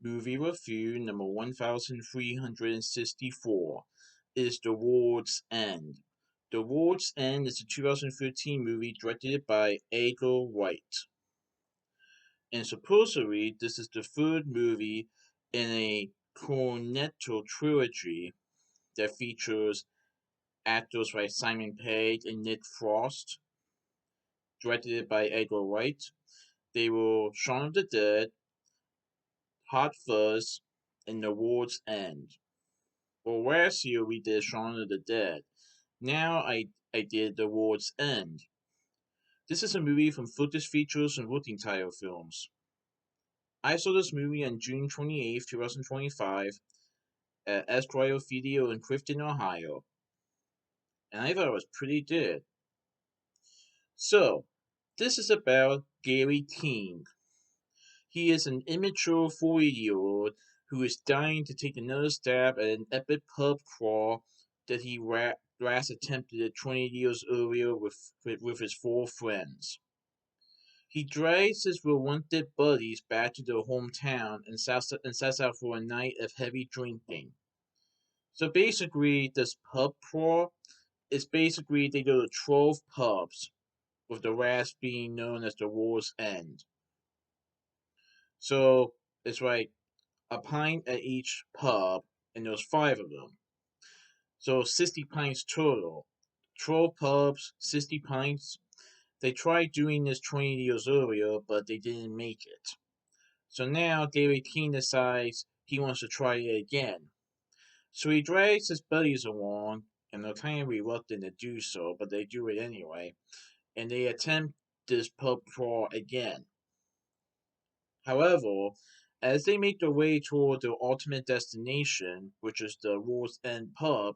Movie review number 1364 is The World's End. The World's End is a 2013 movie directed by Edgar Wright. And supposedly, this is the third movie in a Cornetto trilogy that features actors like Simon Pegg and Nick Frost, directed by Edgar Wright. They were Shaun of the Dead, Hot Fuzz, and The World's End. Well, last year we did Shaun of the Dead. Now I did The World's End. This is a movie from Footage Features and Working Title Films. I saw this movie on June 28th, 2025 at Esquire Theatre in Clifton, Ohio. And I thought it was pretty good. So, this is about Gary King. He is an immature 40-year-old who is dying to take another stab at an epic pub crawl that he last attempted 20 years earlier with his four friends. He drags his reluctant buddies back to their hometown and sets out for a night of heavy drinking. So basically, this pub crawl is basically they go to 12 pubs, with the last being known as the World's End. So it's like a pint at each pub, and there's five of them. So 60 pints total. 12 pubs, 60 pints. They tried doing this 20 years earlier, but they didn't make it. So now David King decides he wants to try it again. So he drags his buddies along, and they're kind of reluctant to do so, but they do it anyway, and they attempt this pub crawl again. However, as they make their way toward their ultimate destination, which is the World's End pub,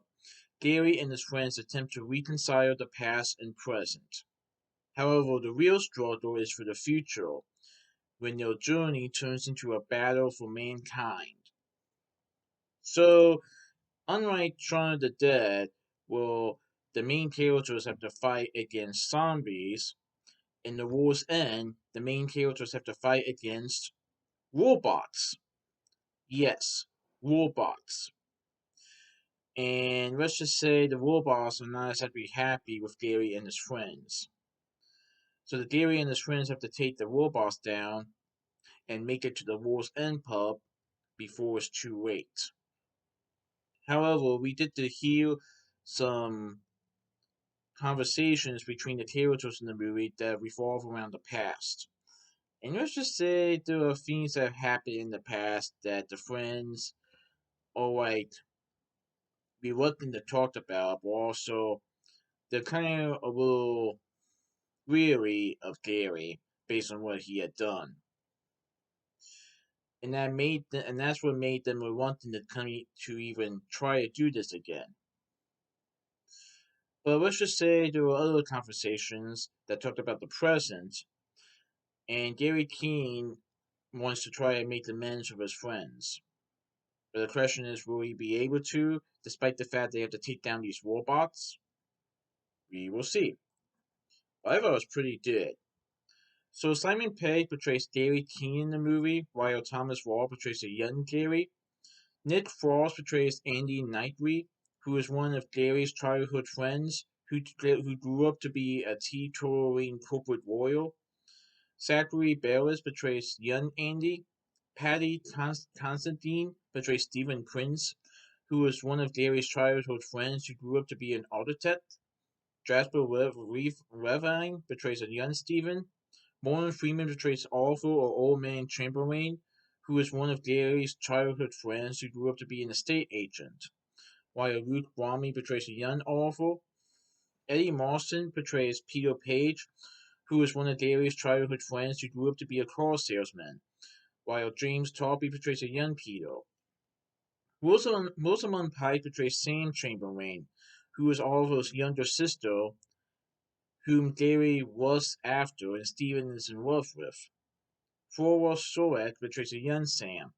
Gary and his friends attempt to reconcile the past and present. However, the real struggle is for the future, when their journey turns into a battle for mankind. So, unlike Shaun of the Dead, where the main characters have to fight against zombies, in The World's End, the main characters have to fight against robots. Yes, robots. And let's just say the robots are not exactly happy with Gary and his friends. So the Gary and his friends have to take the robots down and make it to the World's End pub before it's too late. However, we did to hear some conversations between the characters in the movie that revolve around the past. And let's just say there are things that have happened in the past that the friends are like reluctant to talk about, but also they're kind of a little weary of Gary based on what he had done. And that's what made them reluctant to even try to do this again. But let's just say there were other conversations that talked about the present, and Gary King wants to try and make amends with his friends. But the question is, will he be able to, despite the fact they have to take down these robots? We will see. I thought it was pretty good. So Simon Pegg portrays Gary King in the movie, while Thomas Wall portrays a young Gary. Nick Frost portrays Andy Knightley, who is one of Gary's childhood friends, who grew up to be a teetotaling corporate royal. Zachary Bayless portrays young Andy. Patty Constantine portrays Stephen Prince, who is one of Gary's childhood friends who grew up to be an architect. Jasper Levine portrays a young Stephen. Morgan Freeman portrays Arthur or Old Man Chamberlain, who is one of Gary's childhood friends who grew up to be an estate agent, while Luke Bromley portrays a young Arthur. Eddie Marsan portrays Peter Page, who is one of Gary's childhood friends who grew up to be a car salesman, while James Tarpey portrays a young Peter. Rosamund Pike portrays Sam Chamberlain, who is Arthur's younger sister, whom Gary was after and Stephen is in love with. Flora Sorek portrays a young Sam.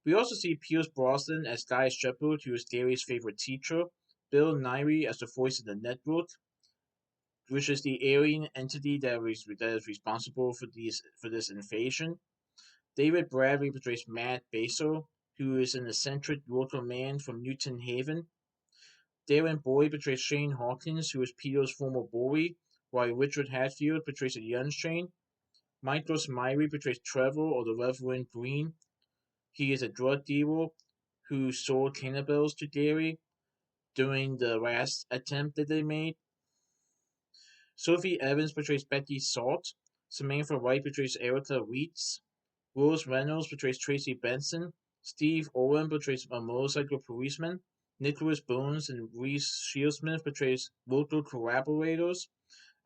We also see Pierce Brosnan as Guy Shepard, who is Gary's favorite teacher, Bill Nighy as the voice of the network, which is the alien entity that is responsible for this invasion, David Bradley portrays Matt Basil, who is an eccentric local man from Newton Haven. Darren Boyd portrays Shane Hawkins, who is Peter's former bully, while Richard Hatfield portrays a young Shane. Michael Smiley portrays Trevor, or the Reverend Green. He is a drug dealer who sold cannibals to Gary during the last attempt that they made. Sophie Evans portrays Betty Salt. Samantha White portrays Erica Weeks. Rose Reynolds portrays Tracy Benson. Steve Owen portrays a motorcycle policeman. Nicholas Bones and Reese Shieldsmith portrays local collaborators.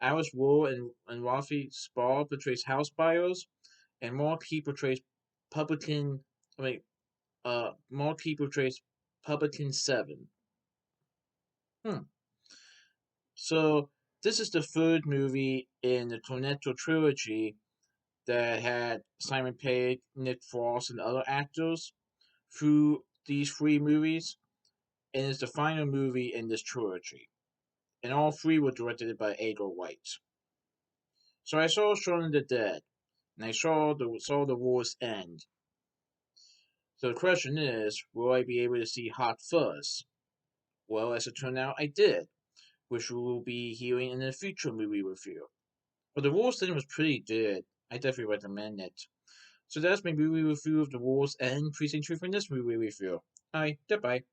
Alice Wool and Rafi Spall portrays house buyers. And Marquis portrays Publican. Marquis portrays Publican 7. Hmm. So this is the third movie in the Cornetto trilogy that had Simon Pegg, Nick Frost, and other actors through these three movies, and it's the final movie in this trilogy. And all three were directed by Edgar Wright. So I saw Shaun of the Dead, and I saw the War's End. So the question is, will I be able to see Hot Fuzz? Well, as it turned out, I did, which we will be hearing in a future movie review. But the War's End was pretty good. I definitely recommend it. So that's my movie review of The War's End. Please enjoy from this movie review. Alright, goodbye.